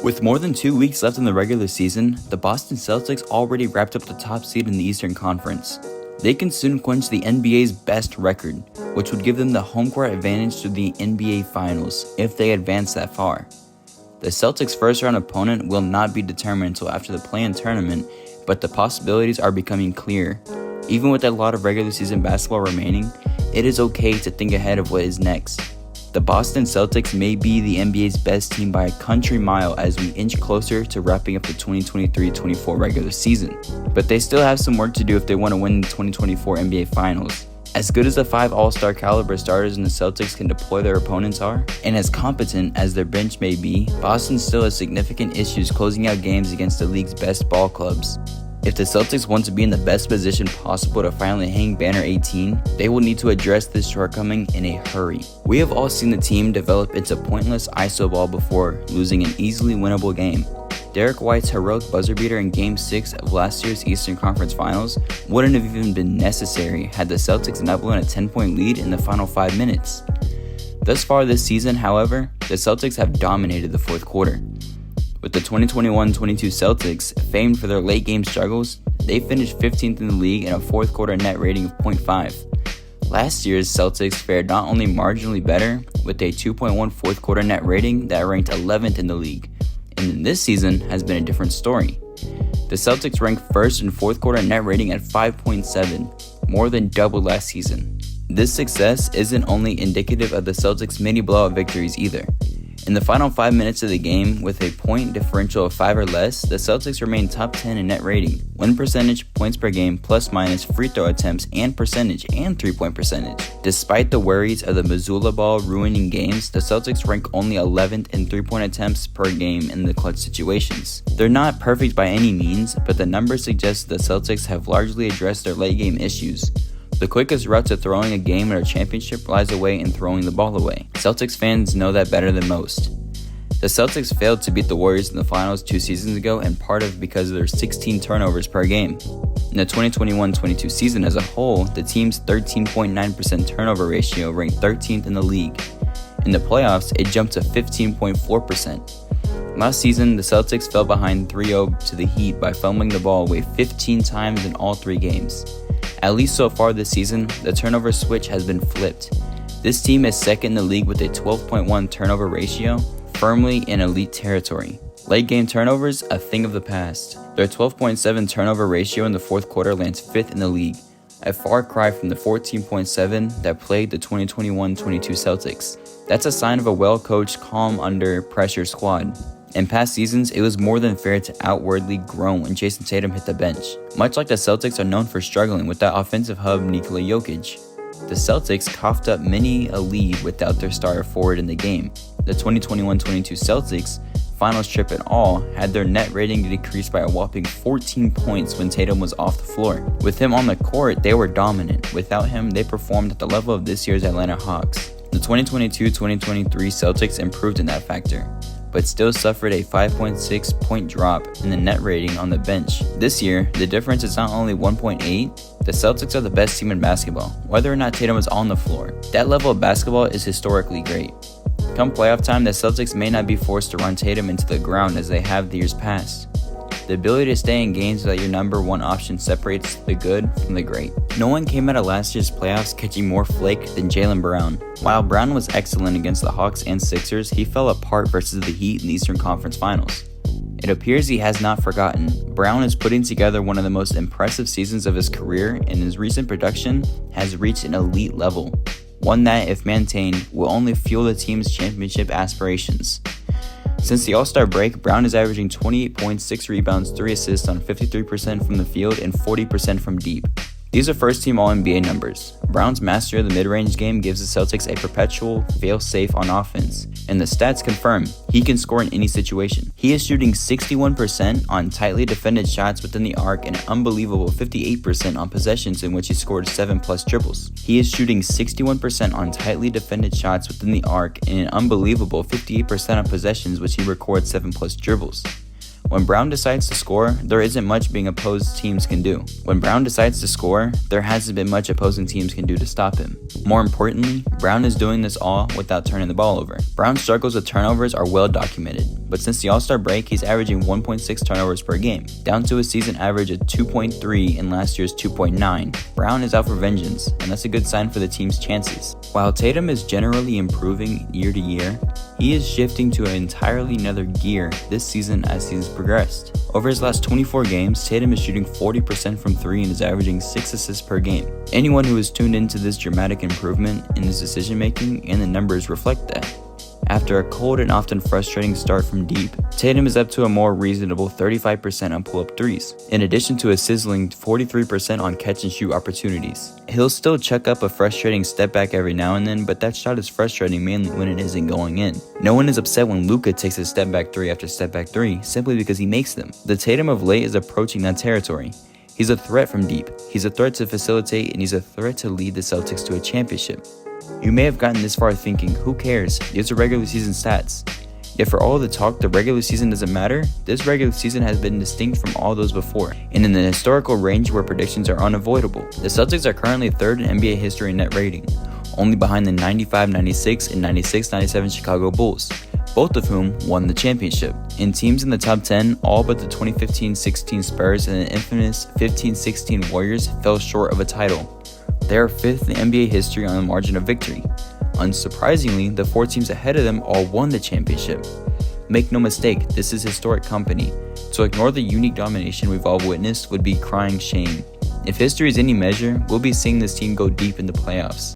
With more than 2 weeks left in the regular season, the Boston Celtics already wrapped up the top seed in the Eastern Conference. They can soon clinch the NBA's best record, which would give them the home court advantage to the NBA Finals if they advance that far. The Celtics' first-round opponent will not be determined until after the play-in tournament, but the possibilities are becoming clear. Even with a lot of regular season basketball remaining, it is okay to think ahead of what is next. The Boston Celtics may be the NBA's best team by a country mile as we inch closer to wrapping up the 2023-24 regular season. But they still have some work to do if they want to win the 2024 NBA Finals. As good as the 5 All-Star caliber starters in the Celtics can deploy their opponents are, and as competent as their bench may be, Boston still has significant issues closing out games against the league's best ball clubs. If the Celtics want to be in the best position possible to finally hang banner 18, they will need to address this shortcoming in a hurry. We have all seen the team develop into pointless iso ball before, losing an easily winnable game. Derek White's heroic buzzer beater in Game 6 of last year's Eastern Conference Finals wouldn't have even been necessary had the Celtics not blown a 10-point lead in the final 5 minutes. Thus far this season, however, the Celtics have dominated the fourth quarter. With the 2021-22 Celtics, famed for their late-game struggles, they finished 15th in the league in a fourth-quarter net rating of .5. Last year's Celtics fared not only marginally better, with a 2.1 fourth-quarter net rating that ranked 11th in the league, and this season has been a different story. The Celtics ranked first in fourth-quarter net rating at 5.7, more than double last season. This success isn't only indicative of the Celtics' mini blowout victories either. In the final 5 minutes of the game, with a point differential of 5 or less, the Celtics remain top 10 in net rating, win percentage, points per game, plus minus, free throw attempts, and percentage, and three-point percentage. Despite the worries of the Missoula ball ruining games, the Celtics rank only 11th in three-point attempts per game in the clutch situations. They're not perfect by any means, but the numbers suggest the Celtics have largely addressed their late-game issues. The quickest route to throwing a game or a championship lies away in throwing the ball away. Celtics fans know that better than most. The Celtics failed to beat the Warriors in the finals 2 seasons ago, in part because of their 16 turnovers per game. In the 2021-22 season as a whole, the team's 13.9% turnover ratio ranked 13th in the league. In the playoffs, it jumped to 15.4%. Last season, the Celtics fell behind 3-0 to the Heat by fumbling the ball away 15 times in all 3 games. At least so far this season, the turnover switch has been flipped. This team is second in the league with a 12.1 turnover ratio, firmly in elite territory. Late game turnovers, a thing of the past. Their 12.7 turnover ratio in the fourth quarter lands 5th in the league, a far cry from the 14.7 that plagued the 2021-22 Celtics. That's a sign of a well-coached, calm under pressure squad. In past seasons, it was more than fair to outwardly groan when Jason Tatum hit the bench, much like the Celtics are known for struggling with that offensive hub Nikola Jokic. The Celtics coughed up many a lead without their star forward in the game. The 2021-22 Celtics, finals trip and all, had their net rating decreased by a whopping 14 points when Tatum was off the floor. With him on the court, they were dominant. Without him, they performed at the level of this year's Atlanta Hawks. The 2022-2023 Celtics improved in that factor, but still suffered a 5.6 point drop in the net rating on the bench. This year, the difference is not only 1.8, the Celtics are the best team in basketball, whether or not Tatum is on the floor. That level of basketball is historically great. Come playoff time, the Celtics may not be forced to run Tatum into the ground as they have the years past. The ability to stay in games without your number one option separates the good from the great. No one came out of last year's playoffs catching more flake than Jaylen Brown. While Brown was excellent against the Hawks and Sixers, he fell apart versus the Heat in the Eastern Conference Finals. It appears he has not forgotten. Brown is putting together one of the most impressive seasons of his career, and his recent production has reached an elite level, one that, if maintained, will only fuel the team's championship aspirations. Since the All-Star break, Brown is averaging 28 points, 6 rebounds, 3 assists on 53% from the field and 40% from deep. These are first-team All-NBA numbers. Brown's mastery of the mid-range game gives the Celtics a perpetual fail-safe on offense, and the stats confirm he can score in any situation. He is shooting 61% on tightly defended shots within the arc and an unbelievable 58% on possessions in which he scored 7+ triples. He is shooting 61% on tightly defended shots within the arc and an unbelievable 58% on possessions which he records 7+ dribbles. When Brown decides to score, there isn't much being opposed teams can do. When Brown decides to score, there hasn't been much opposing teams can do to stop him. More importantly, Brown is doing this all without turning the ball over. Brown's struggles with turnovers are well documented, but since the All-Star break, he's averaging 1.6 turnovers per game, down to a season average of 2.3 in last year's 2.9. Brown is out for vengeance, and that's a good sign for the team's chances. While Tatum is generally improving year to year, he is shifting to an entirely another gear this season as he's progressed. Over his last 24 games, Tatum is shooting 40% from 3 and is averaging 6 assists per game. Anyone who is tuned into this dramatic improvement in his decision making and the numbers reflect that. After a cold and often frustrating start from deep, Tatum is up to a more reasonable 35% on pull-up threes, in addition to a sizzling 43% on catch-and-shoot opportunities. He'll still chuck up a frustrating step back every now and then, but that shot is frustrating mainly when it isn't going in. No one is upset when Luka takes a step back 3 after step back 3, simply because he makes them. The Tatum of late is approaching that territory. He's a threat from deep, he's a threat to facilitate, and he's a threat to lead the Celtics to a championship. You may have gotten this far thinking, who cares, these are regular season stats. Yet for all the talk the regular season doesn't matter, this regular season has been distinct from all those before, and in the historical range where predictions are unavoidable. The Celtics are currently third in NBA history in net rating, only behind the 95-96 and 96-97 Chicago Bulls, both of whom won the championship. And teams in the top 10, all but the 2015-16 Spurs and the infamous 15-16 Warriors, fell short of a title. They are 5th in NBA history on the margin of victory. Unsurprisingly, the 4 teams ahead of them all won the championship. Make no mistake, this is historic company. To ignore the unique domination we've all witnessed would be crying shame. If history is any measure, we'll be seeing this team go deep in the playoffs.